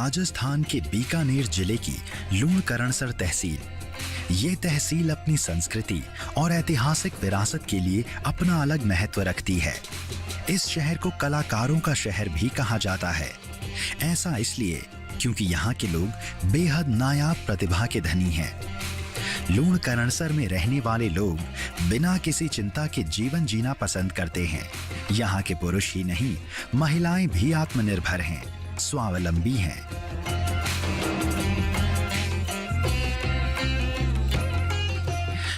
राजस्थान के बीकानेर जिले की लूणकरणसर तहसील। ये तहसील अपनी संस्कृति और ऐतिहासिक विरासत के लिए अपना अलग महत्व रखती है। इस शहर को कलाकारों का शहर भी कहा जाता है। ऐसा इसलिए क्योंकि यहाँ के लोग बेहद नायाब प्रतिभा के धनी हैं। लूणकरणसर में रहने वाले लोग बिना किसी चिंता के जीवन जीना पसंद करते हैं। यहाँ के पुरुष ही नहीं, महिलाएं भी आत्मनिर्भर हैं, स्वावलंबी हैं।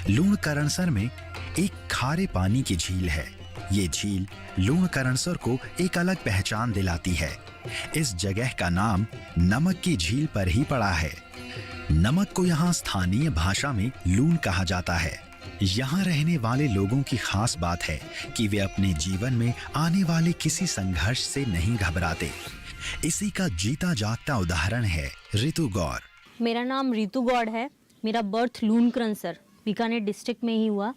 लूणकरणसर में एक खारे पानी की झील है। ये झील लूणकरणसर को एक अलग पहचान दिलाती है। इस जगह का नाम नमक की झील पर ही पड़ा है। नमक को यहाँ स्थानीय भाषा में लूण कहा जाता है। यहाँ रहने वाले लोगों की खास बात है कि वे अपने जीवन में आने वाले किसी संघर्ष से नहीं घबराते। इसी का जीता जागता उदाहरण है रितु गौर। मेरा नाम रितु गौड़ है। मेरा बर्थ लूणकरणसर बीकानेर डिस्ट्रिक्ट में ही हुआ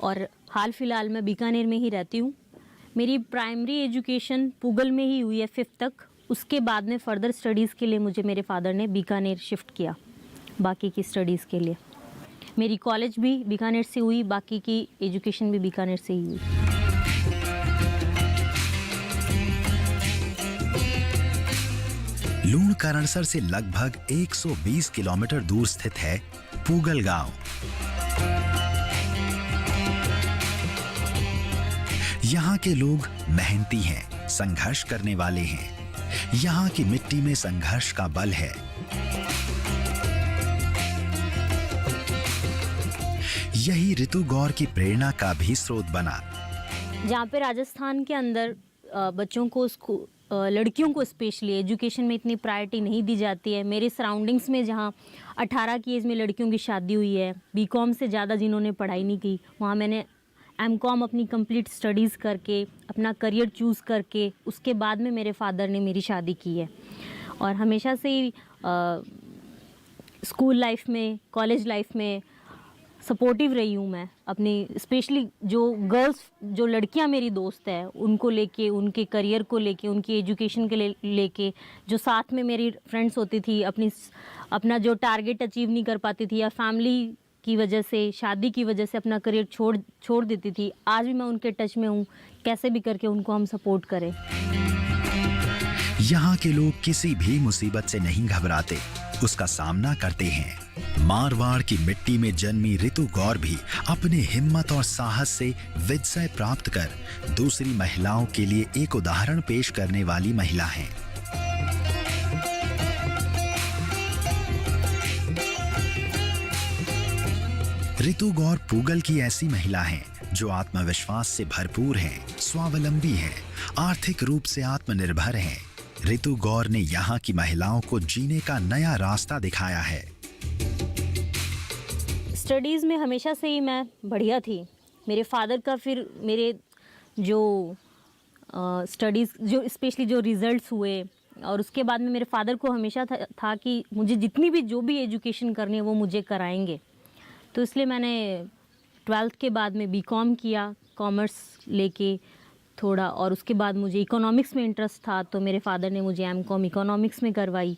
और हाल फिलहाल मैं बीकानेर में ही रहती हूँ। मेरी प्राइमरी एजुकेशन पूगल में ही हुई है 5th तक। उसके बाद में फर्दर स्टडीज़ के लिए मुझे मेरे फादर ने बीकानेर शिफ्ट किया बाकी की स्टडीज़ के लिए। मेरी कॉलेज भी बीकानेर से हुई, बाकी की एजुकेशन भी बीकानेर से ही हुई। लूणकरणसर से लगभग 120 किलोमीटर दूर स्थित है पूगल गांव। यहाँ के लोग मेहनती हैं, संघर्ष करने वाले हैं। यहाँ की मिट्टी में संघर्ष का बल है। यही रितु गौर की प्रेरणा का भी स्रोत बना। जहाँ पे राजस्थान के अंदर बच्चों को लड़कियों को स्पेशली एजुकेशन में इतनी प्रायोरिटी नहीं दी जाती है। मेरे सराउंडिंग्स में जहाँ 18 की एज में लड़कियों की शादी हुई है, बीकॉम से ज़्यादा जिन्होंने पढ़ाई नहीं की, वहाँ मैंने एमकॉम अपनी कंप्लीट स्टडीज़ करके अपना करियर चूज़ करके उसके बाद में मेरे फादर ने मेरी शादी की है। और हमेशा से ही स्कूल लाइफ में, कॉलेज लाइफ में सपोर्टिव रही हूँ मैं अपनी, स्पेशली जो गर्ल्स, जो लड़कियाँ मेरी दोस्त हैं उनको लेके, उनके करियर को लेके, उनकी एजुकेशन के लेके, जो साथ में मेरी फ्रेंड्स होती थी, अपना जो टारगेट अचीव नहीं कर पाती थी या फैमिली की वजह से, शादी की वजह से अपना करियर छोड़ देती थी, आज भी मैं उनके टच में हूँ। कैसे भी करके उनको हम सपोर्ट करें। यहाँ के लोग किसी भी मुसीबत से नहीं घबराते, उसका सामना करते हैं। मारवाड़ की मिट्टी में जन्मी रितु गौर भी अपने हिम्मत और साहस से विजय प्राप्त कर दूसरी महिलाओं के लिए एक उदाहरण पेश करने वाली महिला हैं। रितु गौर पूगल की ऐसी महिला हैं जो आत्मविश्वास से भरपूर हैं, स्वावलंबी हैं, आर्थिक रूप से आत्मनिर्भर हैं। रितु गौर ने यहाँ की महिलाओं को जीने का नया रास्ता दिखाया है। स्टडीज़ में हमेशा से ही मैं बढ़िया थी। मेरे फादर का फिर मेरे जो स्टडीज़, जो स्पेशली जो रिज़ल्ट्स हुए, और उसके बाद में मेरे फादर को हमेशा था कि मुझे जितनी भी जो भी एजुकेशन करनी है वो मुझे कराएंगे। तो इसलिए मैंने 12th के बाद में बीकॉम किया कॉमर्स लेके थोड़ा, और उसके बाद मुझे इकोनॉमिक्स में इंटरेस्ट था तो मेरे फादर ने मुझे एमकॉम इकोनॉमिक्स में करवाई।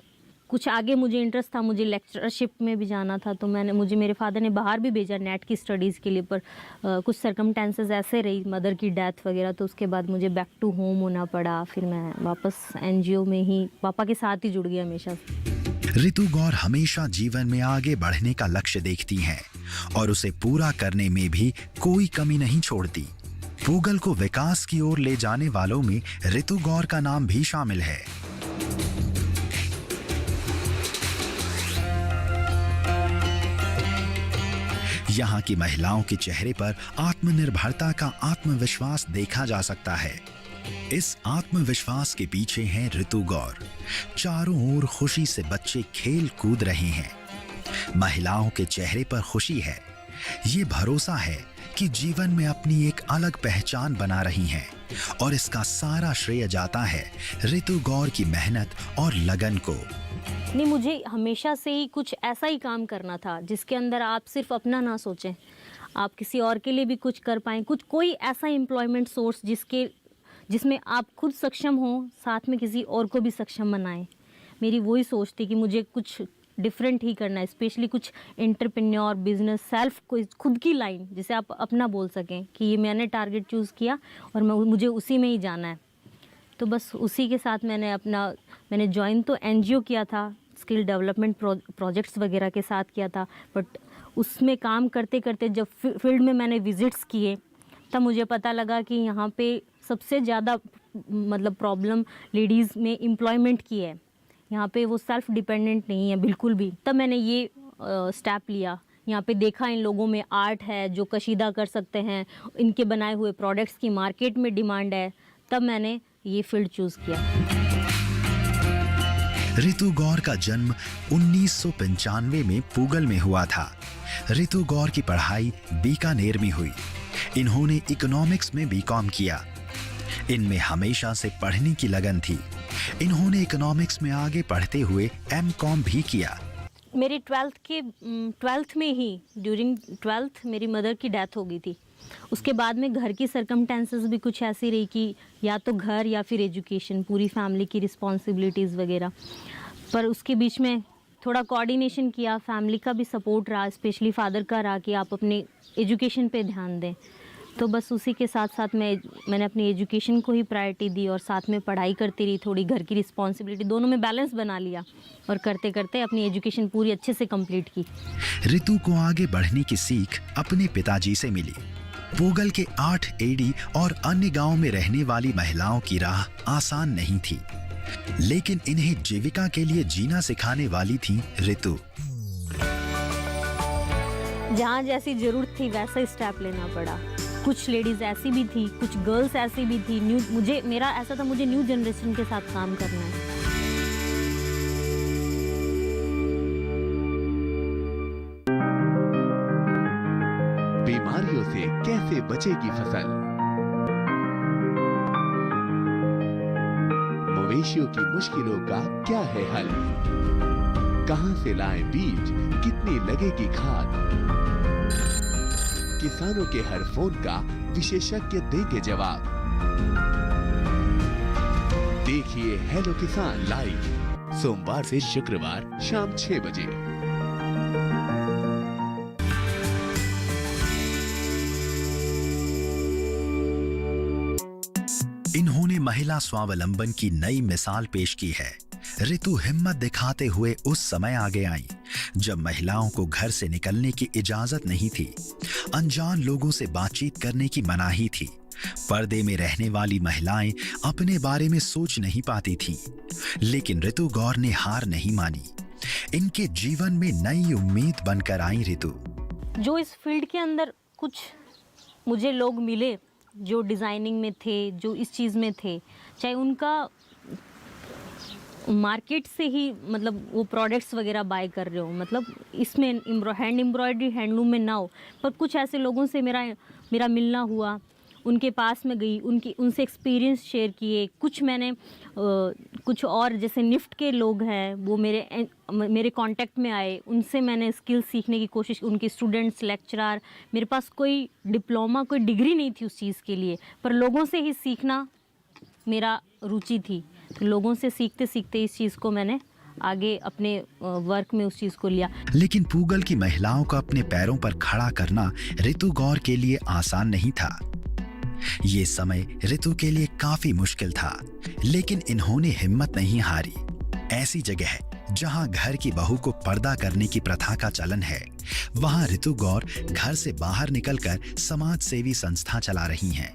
कुछ आगे मुझे इंटरेस्ट था, मुझे लेक्चरशिप में भी जाना था तो मुझे मेरे फादर ने बाहर भी भेजा नेट की स्टडीज़ के लिए, पर कुछ सर्कमस्टेंसेस ऐसे रही, मदर की डेथ वगैरह, तो उसके बाद मुझे बैक टू होम होना पड़ा। फिर मैं वापस एनजीओ में ही पापा के साथ ही जुड़ गई हमेशा से। रितु गौर हमेशा जीवन में आगे बढ़ने का लक्ष्य देखती हैं और उसे पूरा करने में भी कोई कमी नहीं छोड़ती। पूगल को विकास की ओर ले जाने वालों में रितु गौर का नाम भी शामिल है। यहाँ की महिलाओं के चेहरे पर आत्मनिर्भरता का आत्मविश्वास देखा जा सकता है। इस आत्मविश्वास के पीछे है रितु गौर। चारों ओर खुशी से बच्चे खेल कूद रहे हैं। महिलाओं के चेहरे पर खुशी है। ये भरोसा है कि जीवन में अपनी एक अलग पहचान बना रही हैं और इसका सारा श्रेय जाता है रितु गौर की मेहनत और लगन को। नहीं, मुझे हमेशा से ही कुछ ऐसा ही काम करना था जिसके अंदर आप सिर्फ अपना ना सोचें, आप किसी और के लिए भी कुछ कर पाएं, कोई ऐसा एम्प्लॉयमेंट सोर्स जिसमें आप खुद सक्षम हो, साथ में किसी और को भी सक्षम बनाएं। मेरी वही सोच थी कि मुझे कुछ डिफरेंट ही करना है, स्पेशली कुछ एंटरप्रेन्योर बिजनेस सेल्फ कोई खुद की लाइन जिसे आप अपना बोल सकें कि ये मैंने टारगेट चूज़ किया और मुझे उसी में ही जाना है। तो बस उसी के साथ मैंने ज्वाइन तो एनजीओ किया था, स्किल डेवलपमेंट प्रोजेक्ट्स वगैरह के साथ किया था, बट उसमें काम करते करते जब फील्ड में मैंने विजिट्स किए तब मुझे पता लगा कि यहाँ पे सबसे ज़्यादा मतलब प्रॉब्लम लेडीज़ में एम्प्लॉयमेंट की है। यहाँ पे वो सेल्फ डिपेंडेंट नहीं है बिल्कुल भी। तब मैंने ये स्टेप लिया, यहाँ पे देखा इन लोगों में आर्ट है जो कशीदा कर सकते हैं, इनके बनाए हुए प्रोडक्ट्स की मार्केट में डिमांड है, तब मैंने ये फील्ड चूज़ किया। रितु गौर का जन्म 1995 में पूगल में हुआ था। रितु गौर की पढ़ाई बीकानेर में हुई। इन्होंने इकोनॉमिक्स में बीकॉम किया। इनमें हमेशा से पढ़ने की लगन थी। इन्होंने इकोनॉमिक्स में आगे पढ़ते हुए एमकॉम भी किया। मेरी ट्वेल्थ में ही ड्यूरिंग ट्वेल्थ मेरी मदर की डेथ हो गई थी। उसके बाद में घर की सर्कमटेंसेस भी कुछ ऐसी रही कि या तो घर या फिर एजुकेशन, पूरी फैमिली की रिस्पॉन्सिबिलिटीज़ वगैरह। पर उसके बीच में थोड़ा कोऑर्डिनेशन किया, फैमिली का भी सपोर्ट रहा, स्पेशली फादर का रहा कि आप अपने एजुकेशन पे ध्यान दें। तो बस उसी के साथ साथ मैंने अपनी एजुकेशन को ही प्रायोरिटी दी और साथ में पढ़ाई करती रही, थोड़ी घर की रिस्पॉन्सिबिलिटी, दोनों में बैलेंस बना लिया और करते करते अपनी एजुकेशन पूरी अच्छे से कंप्लीट की। रितु को आगे बढ़ने की सीख अपने पिताजी से मिली। पूगल के 8 एडी और अन्य गांव में रहने वाली महिलाओं की राह आसान नहीं थी, लेकिन इन्हें जीविका के लिए जीना सिखाने वाली थी रितु। जहाँ जैसी जरूरत थी वैसा स्टेप लेना पड़ा। कुछ लेडीज ऐसी भी थी, कुछ गर्ल्स ऐसी भी थी। मेरा ऐसा था, मुझे न्यू जनरेशन के साथ काम करना है। बीमारियों से कैसे बचेगी फसल? मवेशियों की मुश्किलों का क्या है हल? कहां से लाएं बीज, कितनी लगेगी खाद? किसानों के हर फोन का विशेषज्ञ देंगे जवाब। देखिए हेलो किसान लाइव, सोमवार से शुक्रवार शाम 6 बजे। इन्होंने महिला स्वावलंबन की नई मिसाल पेश की है। रितु हिम्मत दिखाते हुए उस समय आगे आई जब महिलाओं को घर से निकलने की इजाजत नहीं थी, अनजान लोगों से बातचीत करने की मनाही थी, पर्दे में रहने वाली महिलाएं अपने बारे में सोच नहीं पाती थीं। लेकिन रितु गौर ने हार नहीं मानी। इनके जीवन में नई उम्मीद बनकर आई रितु। जो इस फील्ड के अंदर कुछ मुझे लोग मिले जो डिज़ाइनिंग में थे, जो इस चीज़ में थे, चाहे उनका मार्केट से ही मतलब वो प्रोडक्ट्स वगैरह बाय कर रहे हो, मतलब इसमें हैंड एम्ब्रॉयडरी हैंडलूम में ना हो, पर कुछ ऐसे लोगों से मेरा मिलना हुआ, उनके पास में गई, उनसे एक्सपीरियंस शेयर किए। कुछ मैंने कुछ और जैसे निफ्ट के लोग हैं वो मेरे कांटेक्ट में आए, उनसे मैंने स्किल सीखने की कोशिश, उनके स्टूडेंट्स, लेक्चरर। मेरे पास कोई डिप्लोमा, कोई डिग्री नहीं थी उस चीज़ के लिए, पर लोगों से ही सीखना मेरा रुचि थी। तो लोगों से सीखते सीखते इस चीज़ को मैंने आगे अपने वर्क में उस चीज़ को लिया। लेकिन पूगल की महिलाओं को अपने पैरों पर खड़ा करना रितु गौर के लिए आसान नहीं था। ये समय रितु के लिए काफी मुश्किल था, लेकिन इन्होंने हिम्मत नहीं हारी। ऐसी जगह है जहां घर की बहू को पर्दा करने की प्रथा का चलन है, वहां रितु गौर घर से बाहर निकलकर समाज सेवी संस्था चला रही हैं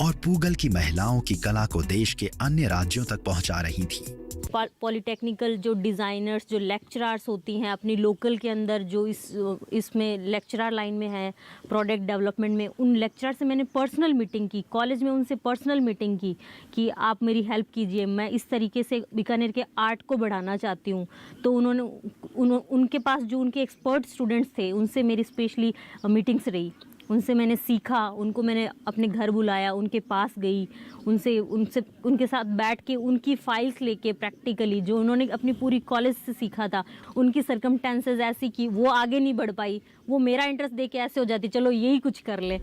और पूगल की महिलाओं की कला को देश के अन्य राज्यों तक पहुंचा रही थी। पॉलिटेक्निकल जो डिज़ाइनर्स, जो लेक्चरर्स होती हैं अपनी लोकल के अंदर, जो इसमें लेक्चरर लाइन में है, प्रोडक्ट डेवलपमेंट में, उन लेक्चरर से मैंने पर्सनल मीटिंग की, कॉलेज में उनसे पर्सनल मीटिंग की कि आप मेरी हेल्प कीजिए, मैं इस तरीके से बीकानेर के आर्ट को बढ़ाना चाहती हूँ। तो उनके पास जो उनके एक्सपर्ट स्टूडेंट्स थे उनसे मेरी स्पेशली मीटिंग्स रही, उनसे मैंने सीखा, उनको मैंने अपने घर बुलाया, उनके पास गई, उनके साथ बैठ के उनकी फाइल्स लेके प्रैक्टिकली जो उन्होंने अपनी पूरी कॉलेज से सीखा था, उनकी सर्कमस्टेंसेस ऐसी कि वो आगे नहीं बढ़ पाई, वो मेरा इंटरेस्ट देके ऐसे हो जाती चलो यही कुछ कर ले।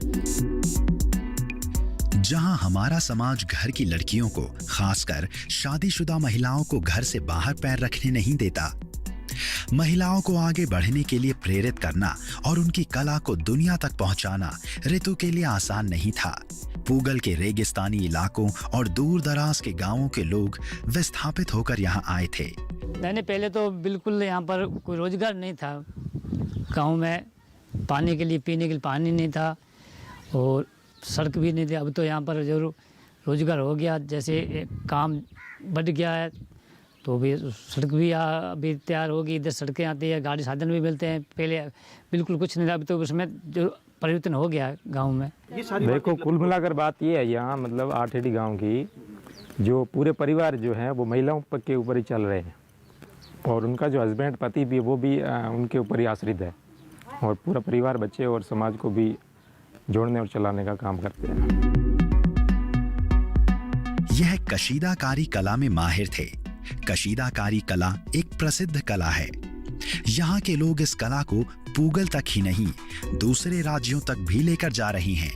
जहां हमारा समाज घर की लड़कियों को, खासकर शादीशुदा महिलाओं को घर से बाहर पैर रखने नहीं देता। महिलाओं को आगे बढ़ने के लिए प्रेरित करना और उनकी कला को दुनिया तक पहुंचाना ऋतु के लिए आसान नहीं था। पूगल के रेगिस्तानी इलाकों और दूर दराज के गांवों के लोग विस्थापित होकर यहां आए थे। मैंने पहले तो बिल्कुल यहाँ पर कोई रोजगार नहीं था। गांव में पानी के लिए, पीने के लिए पानी नहीं था और सड़क भी नहीं थी। अब तो यहाँ पर जो रोजगार हो गया, जैसे काम बढ़ गया है तो भी सड़क भी अभी तैयार होगी। इधर सड़कें आती है, गाड़ी साधन भी मिलते हैं। पहले बिल्कुल कुछ नहीं था, अभी तो उसमें जो परिवर्तन हो गया है गाँव में। देखो, कुल मिलाकर बात ये है यहाँ मतलब आठेड़ी गाँव की जो पूरे परिवार जो है वो महिलाओं के ऊपर ही चल रहे हैं और उनका जो हस्बैंड, पति भी, वो भी उनके ऊपर ही आश्रित है और पूरा परिवार, बच्चे और समाज को भी जोड़ने और चलाने का काम करते हैं। यह कशीदाकारी कला में माहिर थे। कशीदाकारी कला एक प्रसिद्ध कला है। यहाँ के लोग इस कला को पूगल तक ही नहीं, दूसरे राज्यों तक भी लेकर जा रही हैं।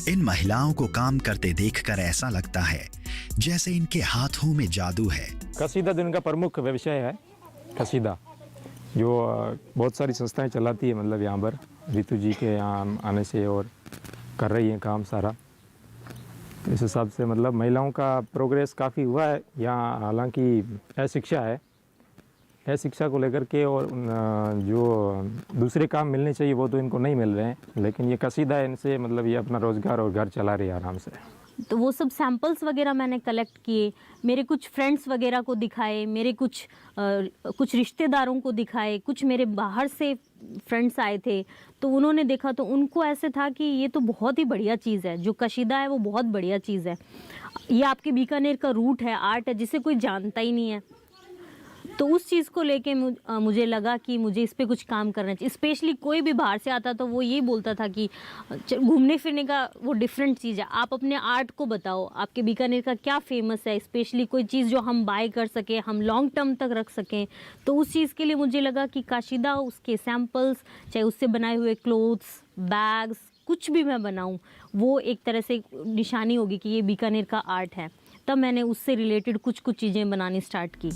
इन महिलाओं को काम करते देखकर ऐसा लगता है जैसे इनके हाथों में जादू है। कसीदा जो इनका प्रमुख व्यवसाय है, कसीदा जो बहुत सारी संस्थाएं चलाती है मतलब यहाँ पर ऋतु जी के यहाँ आने से और कर रही हैं काम सारा। तो इस हिसाब से मतलब महिलाओं का प्रोग्रेस काफ़ी हुआ है यहाँ। हालांकि अशिक्षा है, अशिक्षा को लेकर के और जो दूसरे काम मिलने चाहिए वो तो इनको नहीं मिल रहे हैं, लेकिन ये कसीदा है, इनसे मतलब ये अपना रोज़गार और घर चला रही है आराम से। तो वो सब सैंपल्स वगैरह मैंने कलेक्ट किए, मेरे कुछ फ्रेंड्स वगैरह को दिखाए, मेरे कुछ रिश्तेदारों को दिखाए, कुछ मेरे बाहर से फ्रेंड्स आए थे तो उन्होंने देखा तो उनको ऐसे था कि ये तो बहुत ही बढ़िया चीज़ है, जो कशीदा है वो बहुत बढ़िया चीज़ है। ये आपके बीकानेर का रूट है, आर्ट है, जिसे कोई जानता ही नहीं है। तो उस चीज़ को लेके मुझे लगा कि मुझे इस पे कुछ काम करना चाहिए। स्पेशली कोई भी बाहर से आता तो वो ये बोलता था कि घूमने फिरने का वो डिफरेंट चीज़ है, आप अपने आर्ट को बताओ, आपके बीकानेर का क्या फेमस है, स्पेशली कोई चीज़ जो हम बाय कर सकें, हम लॉन्ग टर्म तक रख सकें। तो उस चीज़ के लिए मुझे लगा कि कशीदा, उसके सैम्पल्स, चाहे उससे बनाए हुए क्लोथ्स, बैग्स, कुछ भी मैं बनाऊँ, वो एक तरह से निशानी होगी कि ये बीकानेर का आर्ट है। तब मैंने उससे रिलेटेड कुछ चीज़ें बनानी स्टार्ट की।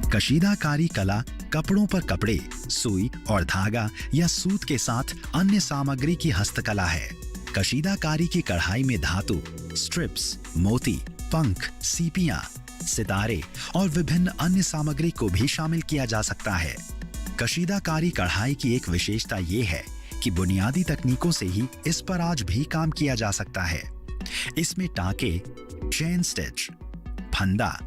कशीदाकारी कला कपड़ों पर कपड़े, सुई और धागा या सूत के साथ अन्य सामग्री की हस्तकला है। कशीदाकारी की कढ़ाई में धातु, स्ट्रिप्स, मोती, पंख, सीपियां, सितारे और विभिन्न अन्य सामग्री को भी शामिल किया जा सकता है। कशीदाकारी कढ़ाई की एक विशेषता ये है कि बुनियादी तकनीकों से ही इस पर आज भी काम किया जा सकता है। इसमें टाके, चेन स्टिच, फंदा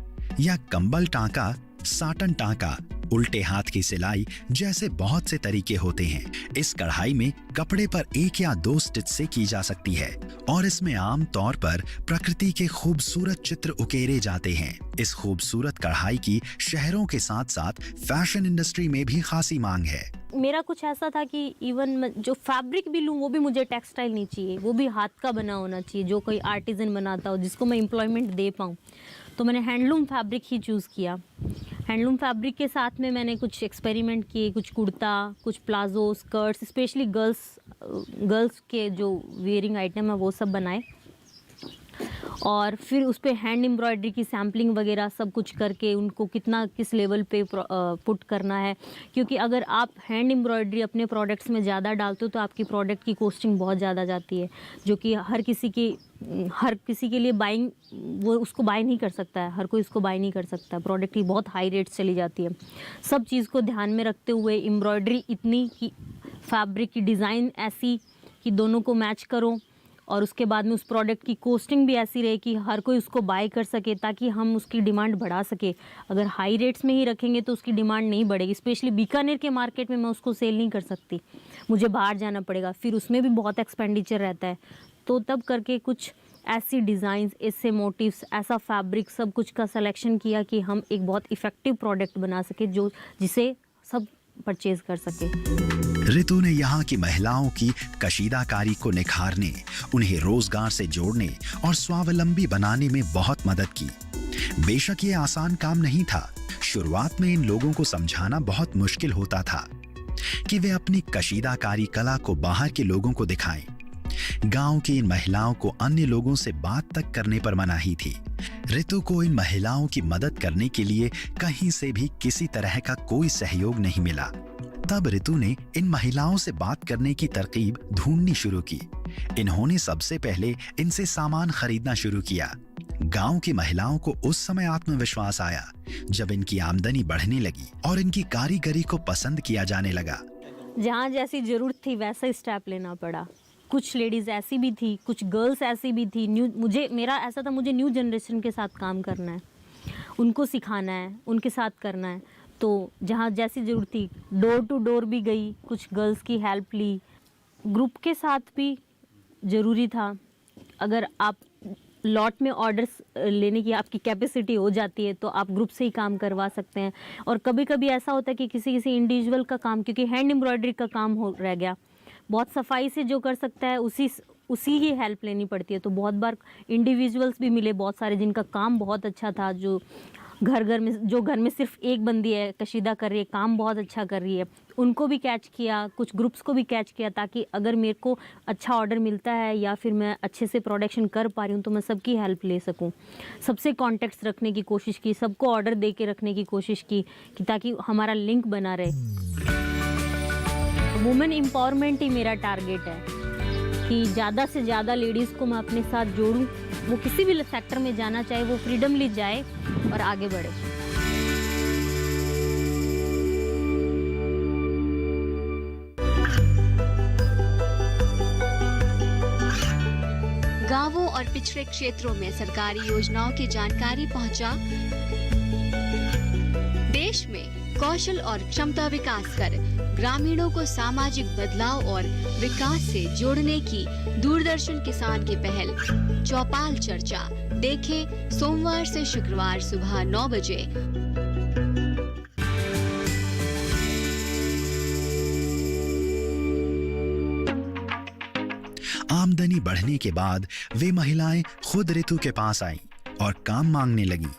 या कंबल टांका, साटन टांका, उल्टे हाथ की सिलाई जैसे बहुत से तरीके होते हैं। इस कढ़ाई में कपड़े पर 1 या 2 स्टिच से की जा सकती है और इसमें आम तौर पर प्रकृति के खूबसूरत चित्र उकेरे जाते हैं। इस खूबसूरत कढ़ाई की शहरों के साथ साथ फैशन इंडस्ट्री में भी खासी मांग है। मेरा कुछ ऐसा था कि इवन जो फैब्रिक भी लूँ वो भी मुझे टेक्सटाइल नहीं चाहिए, वो भी हाथ का बना होना चाहिए, जो कोई आर्टिजन बनाता हो, जिसको मैं एम्प्लॉयमेंट दे पाऊँ। तो मैंने हैंडलूम फैब्रिक ही चूज़ किया। हैंडलूम फैब्रिक के साथ में मैंने कुछ एक्सपेरिमेंट किए, कुछ कुर्ता, कुछ प्लाजो, स्कर्ट्स, स्पेशली गर्ल्स के जो वेयरिंग आइटम है वो सब बनाए और फिर उस पर हैंड एम्ब्रॉयडरी की सैम्पलिंग वगैरह सब कुछ करके उनको किस लेवल पे पुट करना है, क्योंकि अगर आप हैंड एम्ब्रॉयडरी अपने प्रोडक्ट्स में ज़्यादा डालते हो तो आपकी प्रोडक्ट की कॉस्टिंग बहुत ज़्यादा जाती है, जो कि हर किसी के लिए बाइंग, वो उसको बाय नहीं कर सकता है, हर कोई इसको बाय नहीं कर सकता। प्रोडक्ट की बहुत हाई रेट्स चली जाती है। सब चीज़ को ध्यान में रखते हुए एम्ब्रॉयडरी इतनी कि फैब्रिक की डिज़ाइन ऐसी कि दोनों को मैच करो और उसके बाद में उस प्रोडक्ट की कॉस्टिंग भी ऐसी रहे कि हर कोई उसको बाय कर सके, ताकि हम उसकी डिमांड बढ़ा सके। अगर हाई रेट्स में ही रखेंगे तो उसकी डिमांड नहीं बढ़ेगी। स्पेशली बीकानेर के मार्केट में मैं उसको सेल नहीं कर सकती, मुझे बाहर जाना पड़ेगा, फिर उसमें भी बहुत एक्सपेंडिचर रहता है। तो तब करके कुछ ऐसी डिज़ाइंस, ऐसे मोटिव्स, ऐसा फैब्रिक, सब कुछ का सिलेक्शन किया कि हम एक बहुत इफ़ेक्टिव प्रोडक्ट बना सके जिसे सब परचेज कर सके। ऋतु ने यहाँ की महिलाओं की कशीदाकारी को निखारने, उन्हें रोजगार से जोड़ने और स्वावलंबी बनाने में बहुत मदद की। बेशक ये आसान काम नहीं था। शुरुआत में इन लोगों को समझाना बहुत मुश्किल होता था कि वे अपनी कशीदाकारी कला को बाहर के लोगों को दिखाएं। गांव की इन महिलाओं को अन्य लोगों से बात तक करने पर मनाही थी। ऋतु को इन महिलाओं की मदद करने के लिए कहीं से भी किसी तरह का कोई सहयोग नहीं मिला। तब ऋतु ने इन महिलाओं से बात करने की तरकीब ढूंढनी शुरू की। इन्होंने सबसे पहले इनसे सामान खरीदना शुरू किया। गांव की महिलाओं को उस समय आत्मविश्वास आया जब इनकी आमदनी बढ़ने लगी और इनकी कारीगरी को पसंद किया जाने लगा। जहाँ जैसी ज़रूरत थी वैसा ही स्टेप लेना पड़ा। कुछ लेडीज़ ऐसी भी थी, कुछ गर्ल्स ऐसी भी थी। मेरा ऐसा था, मुझे न्यू जनरेशन के साथ काम करना है, उनको सिखाना है, उनके साथ करना है। तो जहाँ जैसी ज़रूरत थी डोर टू डोर भी गई, कुछ गर्ल्स की हेल्प ली। ग्रुप के साथ भी ज़रूरी था। अगर आप लॉट में ऑर्डर्स लेने की आपकी कैपेसिटी हो जाती है तो आप ग्रुप से ही काम करवा सकते हैं। और कभी कभी ऐसा होता है कि किसी इंडिविजुअल का काम, क्योंकि हैंड एम्ब्रॉयडरी का काम हो रह गया, बहुत सफाई से जो कर सकता है उसी ही हेल्प लेनी पड़ती है। तो बहुत बार इंडिविजुअल्स भी मिले बहुत सारे जिनका काम बहुत अच्छा था, जो घर में सिर्फ एक बंदी है, कशीदा कर रही है, काम बहुत अच्छा कर रही है, उनको भी कैच किया, कुछ ग्रुप्स को भी कैच किया, ताकि अगर मेरे को अच्छा ऑर्डर मिलता है या फिर मैं अच्छे से प्रोडक्शन कर पा रही हूँ तो मैं सबकी हेल्प ले सकूँ। सबसे कॉन्टेक्ट्स रखने की कोशिश की, सबको ऑर्डर दे के रखने की कोशिश की कि ताकि हमारा लिंक बना रहे। वुमेन एम्पावरमेंट ही मेरा टारगेट है कि ज़्यादा से ज़्यादा लेडीज़ को मैं अपने साथ जोड़ूँ। वो किसी भी सेक्टर में जाना चाहे, वो फ्रीडमली जाए और आगे बढ़े। गांवों और पिछड़े क्षेत्रों में सरकारी योजनाओं की जानकारी पहुंचा। देश में कौशल और क्षमता विकास कर ग्रामीणों को सामाजिक बदलाव और विकास से जोड़ने की दूरदर्शन किसान की पहल चौपाल चर्चा देखें सोमवार से शुक्रवार सुबह 9 बजे। आमदनी बढ़ने के बाद वे महिलाएं खुद ऋतु के पास आईं और काम मांगने लगीं।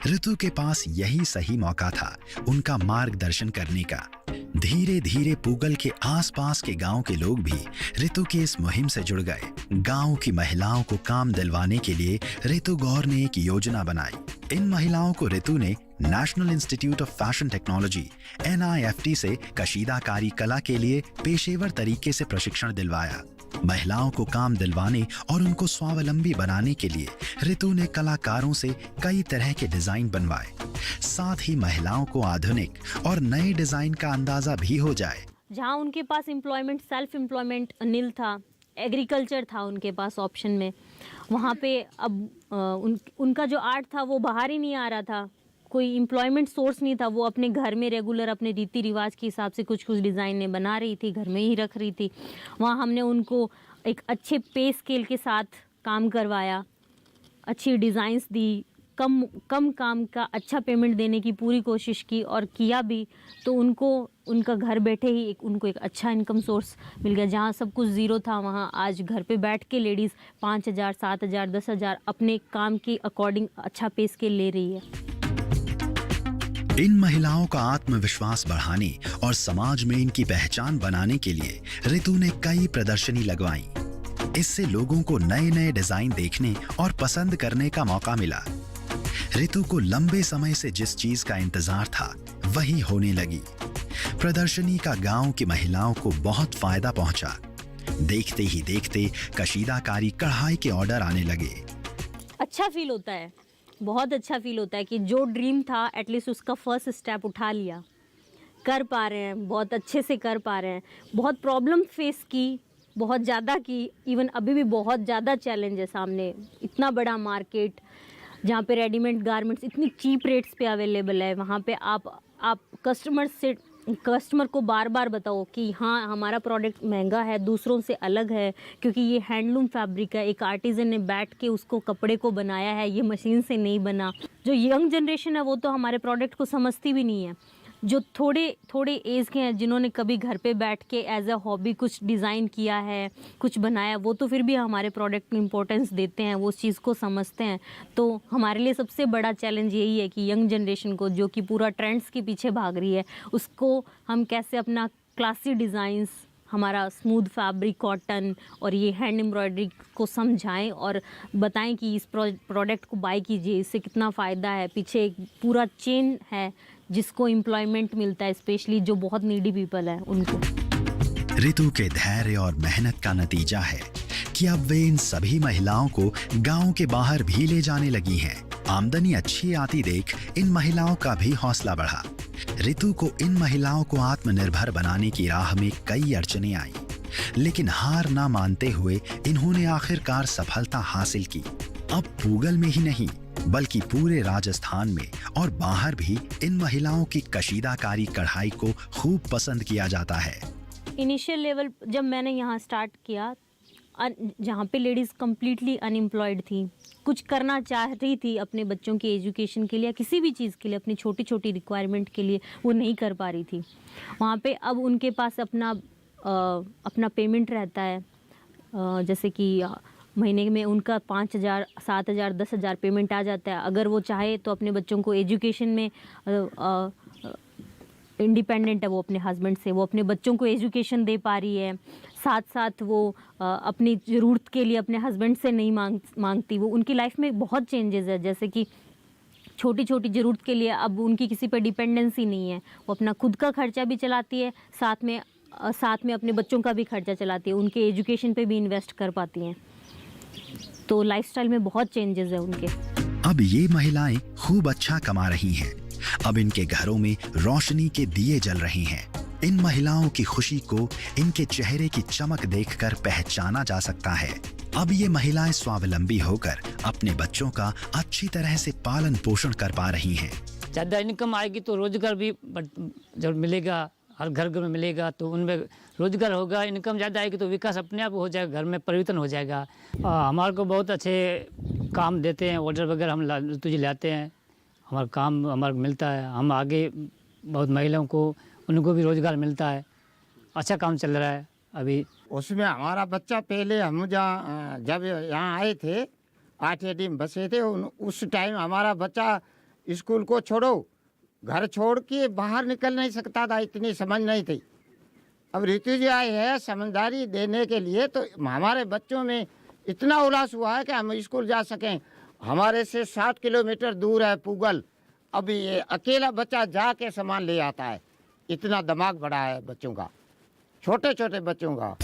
ऋतु के पास यही सही मौका था उनका मार्गदर्शन करने का। धीरे धीरे पूगल के आसपास के गांव के लोग भी ऋतु की इस मुहिम से जुड़ गए। गांव की महिलाओं को काम दिलवाने के लिए ऋतु गौर ने एक योजना बनाई। इन महिलाओं को ऋतु ने national institute of fashion technology NIFT से कशीदाकारी कला के लिए पेशेवर तरीके से प्रशिक्षण दिलवाया। महिलाओं को काम दिलवाने और उनको स्वावलंबी बनाने के लिए ऋतु ने कलाकारों से कई तरह के डिजाइन बनवाए। साथ ही महिलाओं को आधुनिक और नए डिजाइन का अंदाजा भी हो जाए। जहाँ उनके पास एम्प्लॉयमेंट, सेल्फ एम्प्लॉयमेंट नील था, एग्रीकल्चर था उनके पास ऑप्शन में, वहाँ पे अब उनका जो आर्ट था वो बाहर ही नहीं आ रहा था, कोई एम्प्लॉयमेंट सोर्स नहीं था। वो अपने घर में रेगुलर अपने रीति रिवाज के हिसाब से कुछ डिज़ाइनें बना रही थी, घर में ही रख रही थी। वहाँ हमने उनको एक अच्छे पे स्केल के साथ काम करवाया, अच्छी डिज़ाइंस दी, कम काम का अच्छा पेमेंट देने की पूरी कोशिश की और किया भी। तो उनका घर बैठे ही उनको एक अच्छा इनकम सोर्स मिल गया। जहाँ सब कुछ ज़ीरो था वहाँ आज घर पे बैठ के लेडीज़ 5,000, 7,000, 10,000 अपने काम के अकॉर्डिंग अच्छा पे स्केल ले रही है। इन महिलाओं का आत्मविश्वास बढ़ाने और समाज में इनकी पहचान बनाने के लिए ऋतु ने कई प्रदर्शनी लगवाई। इससे लोगों को नए नए डिजाइन देखने और पसंद करने का मौका मिला। ऋतु को लंबे समय से जिस चीज का इंतजार था वही होने लगी। प्रदर्शनी का गांव की महिलाओं को बहुत फायदा पहुंचा। देखते ही देखते कशीदाकारी कढ़ाई के ऑर्डर आने लगे। अच्छा फील होता है, बहुत अच्छा फील होता है कि जो ड्रीम था एटलीस्ट उसका फर्स्ट स्टेप उठा लिया, कर पा रहे हैं, बहुत अच्छे से कर पा रहे हैं। बहुत प्रॉब्लम फेस की, बहुत ज़्यादा की, इवन अभी भी बहुत ज़्यादा चैलेंज है सामने। इतना बड़ा मार्केट जहाँ पे रेडीमेड गारमेंट्स इतनी चीप रेट्स पे अवेलेबल है, वहाँ पे आप कस्टमर को बार बार बताओ कि हाँ हमारा प्रोडक्ट महंगा है, दूसरों से अलग है, क्योंकि ये हैंडलूम फैब्रिक है, एक आर्टिजन ने बैठ के उसको कपड़े को बनाया है, ये मशीन से नहीं बना। जो यंग जनरेशन है वो तो हमारे प्रोडक्ट को समझती भी नहीं है। जो थोड़े एज के हैं, जिन्होंने कभी घर पे बैठ के एज अ हॉबी कुछ डिज़ाइन किया है, कुछ बनाया, वो तो फिर भी हमारे प्रोडक्ट को इम्पोर्टेंस देते हैं, वो उस चीज़ को समझते हैं। तो हमारे लिए सबसे बड़ा चैलेंज यही है कि यंग जनरेशन को, जो कि पूरा ट्रेंड्स के पीछे भाग रही है, उसको हम कैसे अपना क्लासी डिज़ाइंस हमारा स्मूथ फैब्रिक कॉटन और ये हैंड एम्ब्रॉयडरी को समझाएं और बताएं कि इस प्रोडक्ट को बाय कीजिए, इससे कितना फ़ायदा है। पीछे एक पूरा चेन है जिसको एम्प्लॉयमेंट मिलता है, स्पेशली जो बहुत नीडी पीपल है उनको। रितु के धैर्य और मेहनत का नतीजा है कि अब वे इन सभी महिलाओं को गांव के बाहर भी ले जाने लगी हैं। आमदनी अच्छी आती देख इन महिलाओं का भी हौसला बढ़ा। रितु को इन महिलाओं को आत्मनिर्भर बनाने की राह में कई अड़चनें आई, लेकिन हार ना मानते हुए इन्होंने आखिरकार सफलता हासिल की। अब पूगल में ही नहीं बल्कि पूरे राजस्थान में और बाहर भी इन महिलाओं की कशीदाकारी कढ़ाई को खूब पसंद किया जाता है। इनिशियल लेवल जब मैंने यहाँ स्टार्ट किया, जहाँ पे लेडीज़ कम्प्लीटली अनएम्प्लॉयड थी, कुछ करना चाह रही थी अपने बच्चों की एजुकेशन के लिए, किसी भी चीज़ के लिए, अपनी छोटी छोटी रिक्वायरमेंट के लिए, वो नहीं कर पा रही थी। वहाँ पे अब उनके पास अपना पेमेंट रहता है, जैसे कि महीने में उनका 5,000, 7,000, 10,000 पेमेंट आ जाता है। अगर वो चाहे तो अपने बच्चों को एजुकेशन में इंडिपेंडेंट है वो अपने हस्बैंड से, वो अपने बच्चों को एजुकेशन दे पा रही है। साथ साथ वो अपनी ज़रूरत के लिए अपने हस्बैंड से नहीं मांगती। वो उनकी लाइफ में बहुत चेंजेस है, जैसे कि छोटी छोटी ज़रूरत के लिए अब उनकी किसी पर डिपेंडेंसी नहीं है। वो अपना खुद का खर्चा भी चलाती है, साथ में अपने बच्चों का भी खर्चा चलाती है, उनके एजुकेशन पे भी इन्वेस्ट कर पाती हैं। तो लाइफस्टाइल में बहुत चेंजेस है उनके। अब ये महिलाएं खूब अच्छा कमा रही हैं। अब इनके घरों में रोशनी के दिए जल रहे हैं। इन महिलाओं की खुशी को इनके चेहरे की चमक देखकर पहचाना जा सकता है। अब ये महिलाएं स्वावलंबी होकर अपने बच्चों का अच्छी तरह से पालन पोषण कर पा रही हैं। ज़्यादा इनकम आएगी तो रोजगार भी जब मिलेगा, हर घर में मिलेगा तो उनमें रोजगार होगा। इनकम ज़्यादा आएगी तो विकास अपने आप हो जाएगा, घर में परिवर्तन हो जाएगा। हमारे को बहुत अच्छे काम देते हैं, ऑर्डर वगैरह हम तुझे लाते हैं, हमारा काम हमारा मिलता है। हम आगे बहुत महिलाओं को उनको भी रोजगार मिलता है। अच्छा काम चल रहा है अभी। उसमें हमारा बच्चा पहले हम जब यहाँ आए थे 8 में बसे थे, उस टाइम हमारा बच्चा स्कूल को छोड़ो, घर छोड़ के बाहर निकल नहीं सकता था, इतनी समझ नहीं थी। अब ऋतु जी आए हैं समझदारी देने के लिए, तो हमारे बच्चों में इतना उल्लास हुआ है कि हम स्कूल जा सकें। हमारे से 7 किलोमीटर दूर है पूगल, अभी ये अकेला बच्चा जाके सामान ले आता है। इतना दिमाग बड़ा है बच्चों का, छोटे छोटे बच्चों का।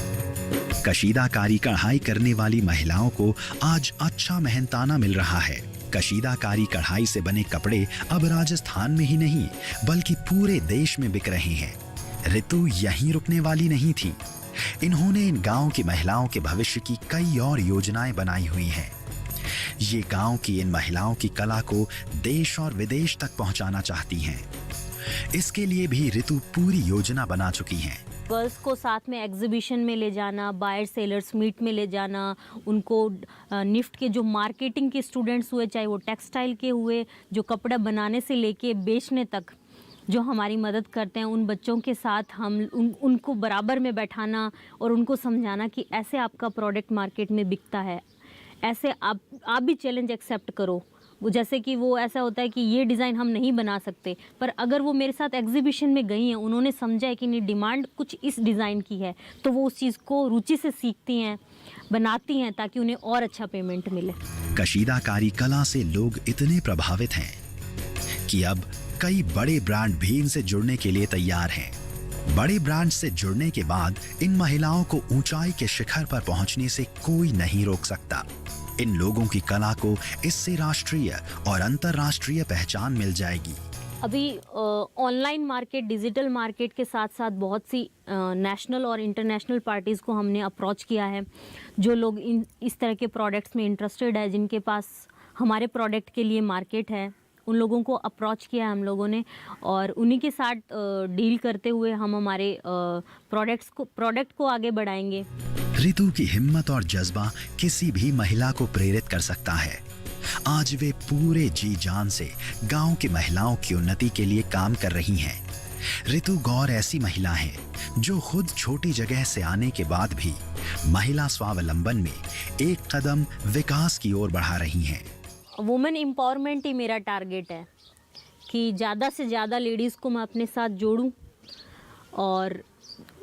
कशीदाकारी कढ़ाई करने वाली महिलाओं को आज अच्छा मेहनताना मिल रहा है। कशीदाकारी कढ़ाई से बने कपड़े अब राजस्थान में ही नहीं बल्कि पूरे देश में बिक रहे हैं। ऋतु यहीं रुकने वाली नहीं थी। इन्होंने इन गांव की महिलाओं के भविष्य की कई और योजनाएं बनाई हुई हैं। ये गांव की इन महिलाओं की कला को देश और विदेश तक पहुंचाना चाहती हैं। इसके लिए भी ऋतु पूरी योजना बना चुकी हैं। गर्ल्स को साथ में एग्जीबिशन में ले जाना, बायर सेलर्स मीट में ले जाना, उनको निफ्ट के जो मार्केटिंग के स्टूडेंट्स हुए, चाहे वो टेक्सटाइल के हुए, जो कपड़ा बनाने से लेके बेचने तक जो हमारी मदद करते हैं, उन बच्चों के साथ हम उनको बराबर में बैठाना और उनको समझाना कि ऐसे आपका प्रोडक्ट मार्केट में बिकता है, ऐसे आप भी चैलेंज एक्सेप्ट करो। वो जैसे कि वो ऐसा होता है कि ये डिज़ाइन हम नहीं बना सकते, पर अगर वो मेरे साथ एग्जीबिशन में गई हैं, उन्होंने समझा है कि नहीं डिमांड कुछ इस डिज़ाइन की है, तो वो उस चीज़ को रुचि से सीखती हैं, बनाती हैं, ताकि उन्हें और अच्छा पेमेंट मिले। कशीदाकारी कला से लोग इतने प्रभावित हैं कि अब कई बड़े ब्रांड भी इनसे जुड़ने के लिए तैयार हैं। बड़े ब्रांड से जुड़ने के बाद इन महिलाओं को ऊंचाई के शिखर पर पहुंचने से कोई नहीं रोक सकता। इन लोगों की कला को इससे राष्ट्रीय और अंतर्राष्ट्रीय पहचान मिल जाएगी। अभी ऑनलाइन मार्केट, डिजिटल मार्केट के साथ साथ बहुत सी नेशनल और इंटरनेशनल पार्टीज़ को हमने अप्रोच किया है। जो लोग इस तरह के प्रोडक्ट्स में इंटरेस्टेड है, जिनके पास हमारे प्रोडक्ट के लिए मार्केट है, उन लोगों को अप्रोच किया हम लोगों ने, और उन्हीं के साथ डील करते हुए हम हमारे प्रोडक्ट को आगे बढ़ाएंगे। ऋतु की हिम्मत और जज्बा किसी भी महिला को प्रेरित कर सकता है। आज वे पूरे जी जान से गांव की महिलाओं की उन्नति के लिए काम कर रही हैं। ऋतु गौर ऐसी महिला हैं जो खुद छोटी जगह से आने के बाद भी महिला स्वावलंबन में एक कदम विकास की ओर बढ़ा रही हैं। वुमेन एम्पावरमेंट ही मेरा टारगेट है कि ज़्यादा से ज़्यादा लेडीज़ को मैं अपने साथ जोड़ूं और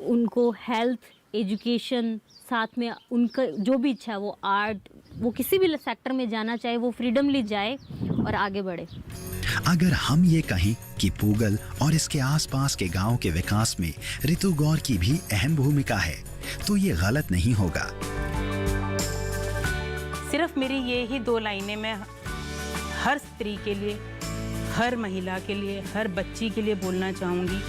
उनको हेल्थ, एजुकेशन, साथ में उनका जो भी इच्छा है, वो आर्ट, वो किसी भी सेक्टर में जाना चाहे, वो फ्रीडमली जाए और आगे बढ़े। अगर हम ये कहें कि पूगल और इसके आसपास के गांव के विकास में ऋतु गौर की भी अहम भूमिका है, तो ये गलत नहीं होगा। सिर्फ मेरी ये ही 2 लाइनें मैं हर स्त्री के लिए, हर महिला के लिए, हर बच्ची के लिए बोलना चाहूँगी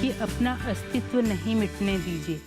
कि अपना अस्तित्व नहीं मिटने दीजिए।